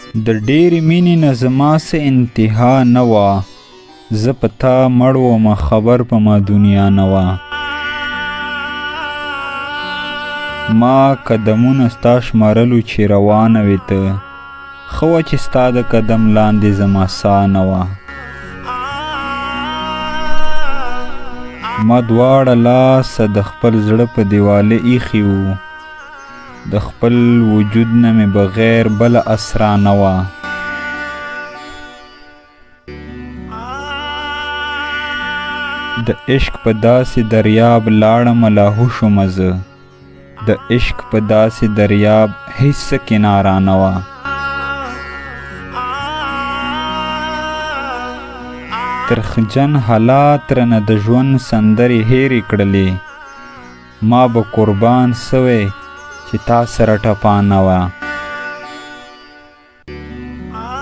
د ډېرې مینې نه زما څه انتها نه وه، زه په تا مړ ومه خبر په ما دنیا نه وه. ما قدمونه ستا شمارلو چې روانه وې ته، ښه وه چې ستا د قدم لاندې زما ساه نه وه. ما دواړه لاسه د خپل زړه په دیواله ایښي وو، د خپل وجود نه مې بغیر بله اسرا نه وه. د عشق په داسې دریاب لاړمه لاهو شومه زه، د عشق په داسې دریاب هیڅ څه کناره نه وه. ترخجن حالات رانه د ژوند سندرې هېرې کړلې، ما به قربان سوی چې تا سره ټپا نه وه.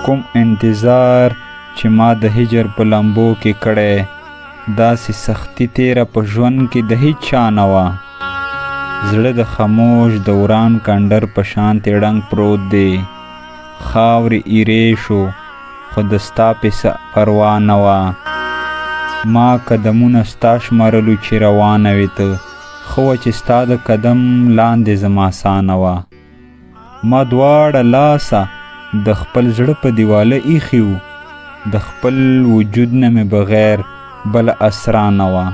کوم انتظار چې ما د هجر په لمبو کې کړی، داسې سختی تیره په ژوند کې د هیڅ چا نه وه. زړه د خاموش دوران کنډر په شانتې ړنګ پروت دی، خاورې ایرې شو خو د ستا پې څه پروا نه وه. ما قدمونه ستا شمارلو چې روانه وې ته، ښه وه چې ستا د قدم لاندې زما ساه نه وه. ما دواړه لاسه د خپل زړه په دیواله ایښي وو، د خپل وجود نه مې بغیر بله اسرا نه وه.